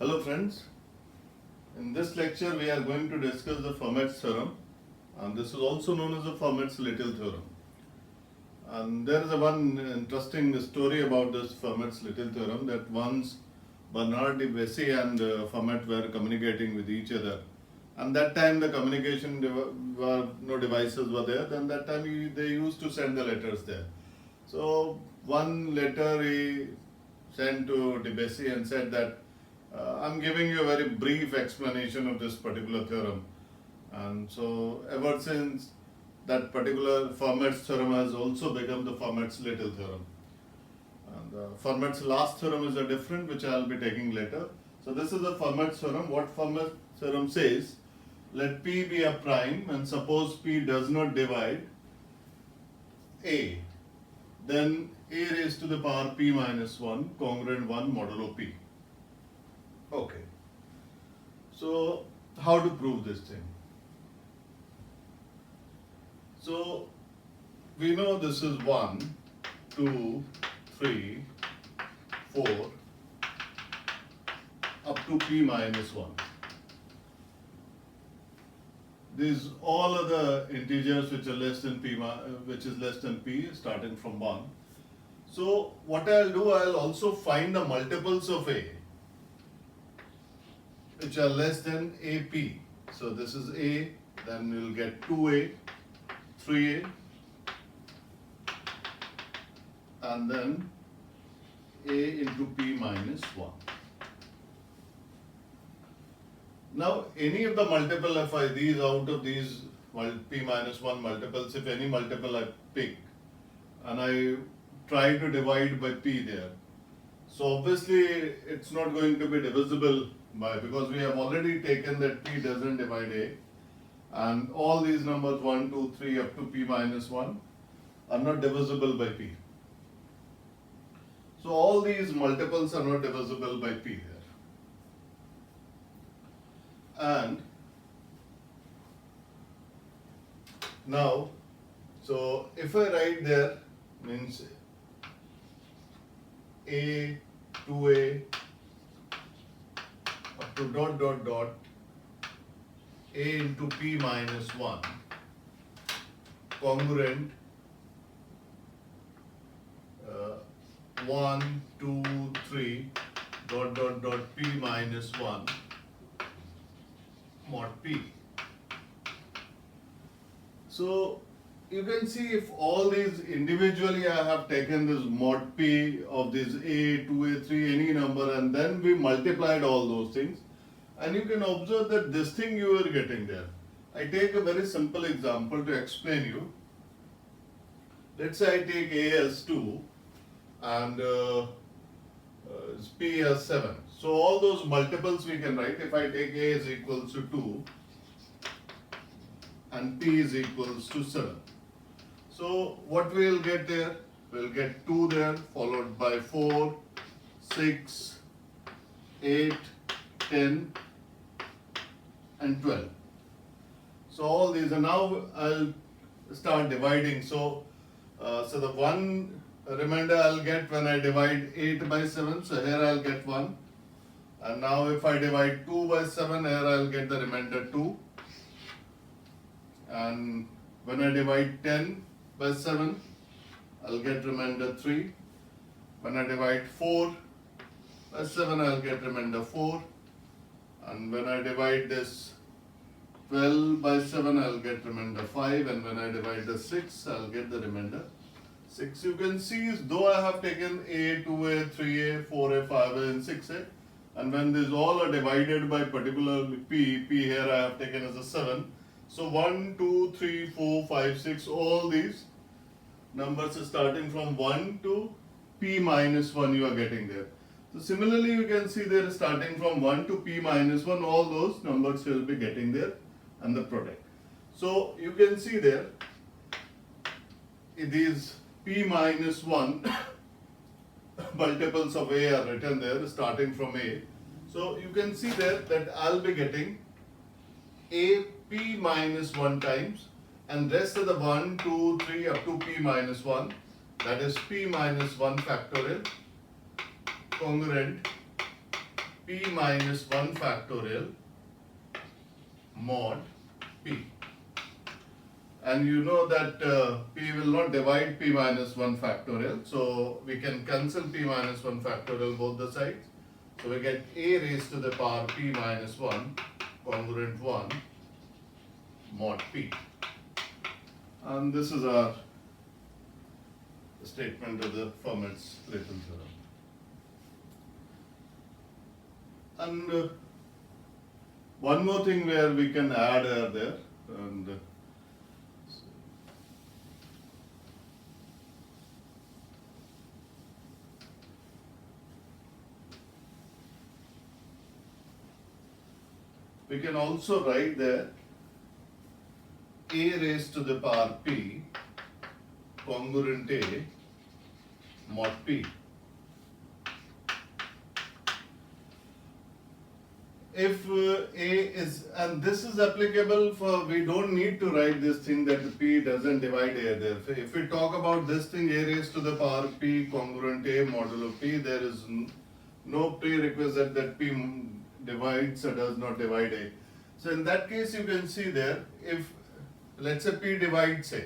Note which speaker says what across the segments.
Speaker 1: Hello friends, in this lecture we are going to discuss the Fermat's theorem, and this is also known as the Fermat's Little theorem. And there is one interesting story about this Fermat's Little theorem, that once Bernard de Bessy and Fermat were communicating with each other, and that time the communication were no devices were there. Then that time they used to send the letters there. So one letter he sent to de Bessy and said that I'm giving you a very brief explanation of this particular theorem. And so ever since, that particular Fermat's theorem has also become the Fermat's Little theorem. And Fermat's last theorem is a different, which I'll be taking later. So this is the Fermat's theorem. What Fermat's theorem says, let P be a prime and suppose P does not divide A, then A raised to the power P minus 1 congruent 1 modulo P. Okay. So how to prove this thing? So we know this is 1, 2, 3, 4 up to P minus 1. These all other integers which are less than P, which is less than P, starting from 1. So what I'll do, I'll also find the multiples of A which are less than AP. So this is A, then we'll get 2A, 3A, and then A into P minus 1. Now any of the multiple Fi, these out of these P minus 1 multiples, if any multiple I pick and I try to divide by P there, so obviously it's not going to be divisible by, because we have already taken that P doesn't divide A, and all these numbers 1, 2, 3 up to P minus 1 are not divisible by P. So all these multiples are not divisible by P there. And now, so if I write there, means A, 2A, up to dot dot dot A into P minus 1 congruent 1, 2, 3 dot dot dot P minus 1 mod P. So you can see if all these individually I have taken this mod P of this A, 2A, 3, any number, and then we multiplied all those things, and you can observe that this thing you are getting there. I take a very simple example to explain you. Let's say I take A as 2 and P as 7. So all those multiples we can write. If I take A is equals to 2 and P is equals to 7. So what we will get there? We will get 2 there, followed by 4, 6, 8, 10 and 12. So all these, and now I'll start dividing. So the one remainder I'll get when I divide 8 by 7. So here I'll get 1. And now if I divide 2 by 7, here I'll get the remainder 2. And when I divide 10 by 7, I'll get remainder 3. When I divide 4 by 7, I'll get remainder 4. And when I divide this 12 by 7, I'll get remainder 5. And when I divide the 6, I'll get the remainder 6. You can see, though I have taken A, 2A, 3A, 4A, 5A and 6A, and when these all are divided by particular P here I have taken as a 7. So 1, 2, 3, 4, 5, 6, all these numbers are starting from 1 to P minus 1 you are getting there. So similarly you can see there starting from 1 to P minus 1, all those numbers will be getting there and the product. So you can see there these P minus 1 multiples of A are written there starting from A. So you can see there that I'll be getting A P minus 1 times, and rest of the 1, 2, 3 up to P minus 1, that is P minus 1 factorial congruent p minus 1 factorial mod p. And you know that p will not divide p minus 1 factorial, so we can cancel p minus 1 factorial both the sides. So we get a raised to the power p minus 1 congruent 1 mod p. And this is our statement of the Fermat's-Little theorem. And one more thing where we can add there, and we can also write there a raised to the power p congruent a mod p. If a is, and this is applicable for, we don't need to write this thing that p doesn't divide a there. If we talk about this thing a raised to the power p congruent a modulo p, there is no prerequisite that p divides or does not divide a. So in that case you can see there, if let's say p divides a.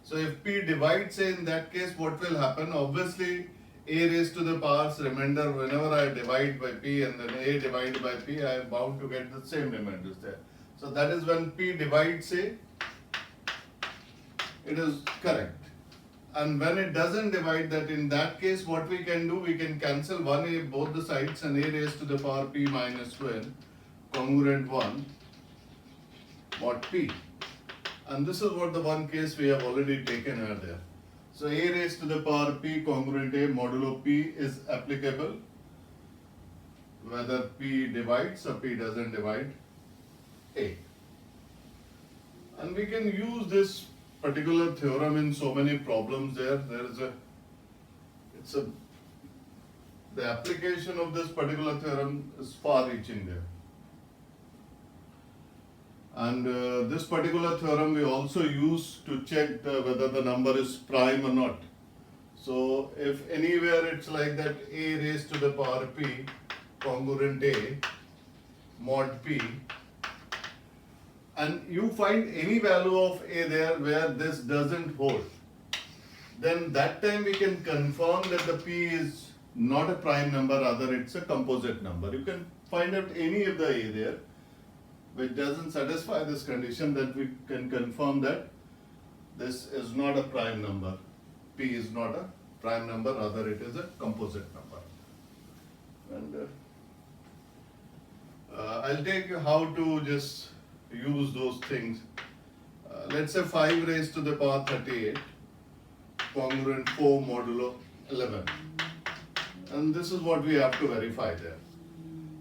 Speaker 1: So if p divides a, in that case what will happen? Obviously a raised to the powers remainder, whenever I divide by p and then a divided by p, I am bound to get the same remainders there. So that is when p divides a, it is correct. And when it doesn't divide that, in that case what we can do, we can cancel 1a both the sides, and a raised to the power p minus 1 congruent 1 mod p. And this is what the one case we have already taken there. So a raised to the power p congruent a modulo p is applicable whether p divides or p doesn't divide a. And we can use this particular theorem in so many problems there. The application of this particular theorem is far reaching there. And this particular theorem we also use to check whether the number is prime or not. So if anywhere it's like that a raised to the power p congruent a mod p, and you find any value of a there where this doesn't hold, then that time we can confirm that the p is not a prime number, rather it's a composite number. You can find out any of the a there which doesn't satisfy this condition, that we can confirm that this is not a prime number. P is not a prime number, rather it is a composite number. And I'll take how to just use those things. Let's say 5 raised to the power 38 congruent 4 modulo 11. And this is what we have to verify there.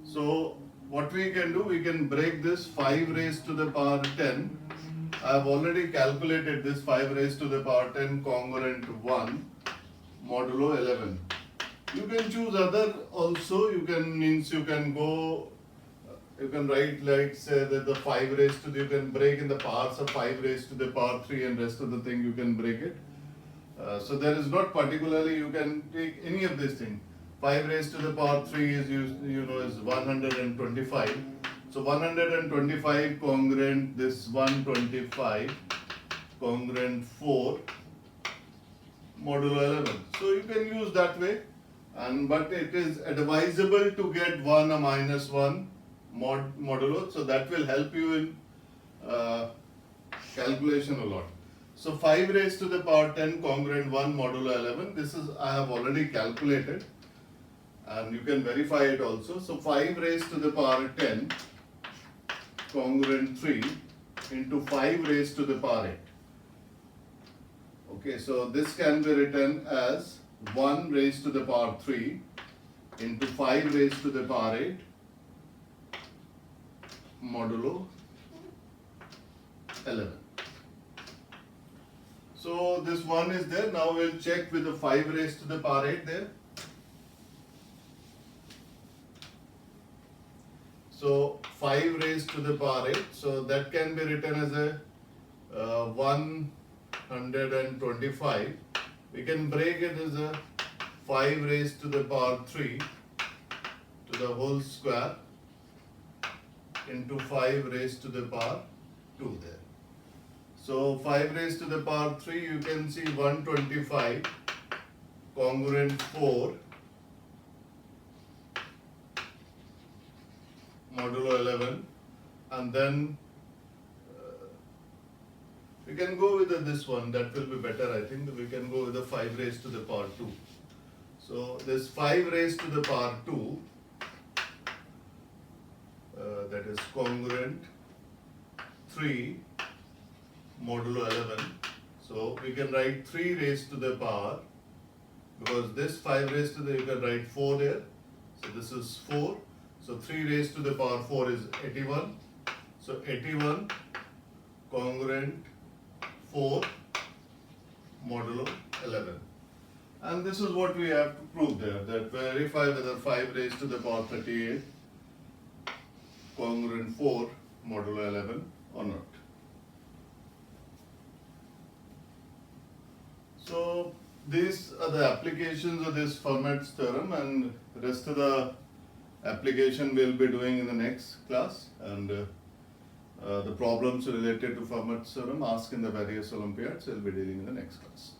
Speaker 1: So what we can do, we can break this 5 raised to the power 10. I have already calculated this 5 raised to the power 10 congruent 1 modulo 11. You can choose other also. You can write like say that the 5 raised to the, you can break in the powers of 5 raised to the power 3, and rest of the thing you can break it. So there is not particularly, you can take any of this thing. 5 raised to the power 3 is is 125. So 125 congruent this 125 congruent 4 modulo 11. So you can use that way, but it is advisable to get 1 or minus 1 modulo, so that will help you in calculation a lot. So 5 raised to the power 10 congruent 1 modulo 11, this is I have already calculated, and you can verify it also. So 5 raised to the power 10 congruent 3 into 5 raised to the power 8. Okay, so this can be written as 1 raised to the power 3 into 5 raised to the power 8 modulo 11. So this one is there. Now we'll check with the 5 raised to the power 8 there. So 5 raised to the power 8, so that can be written as a 125. We can break it as a 5 raised to the power 3 to to the whole square into 5 raised to the power 2 there. So 5 raised to the power 3, you can see 125 congruent 4 modulo 11, and then we can go with this one, that will be better. I think we can go with the 5 raised to the power 2. So this 5 raised to the power 2, that is congruent 3 modulo 11. So we can write 3 raised to the power, because this 5 raised to the, you can write 4 there. So this is 4. So 3 raised to the power 4 is 81. So 81 congruent 4 modulo 11. And this is what we have to prove there, that verify whether 5 raised to the power 38 congruent 4 modulo 11 or not. So these are the applications of this Fermat's theorem, and rest of the application we'll be doing in the next class, and the problems related to Fermat's theorem asked in the various Olympiads we'll be dealing in the next class.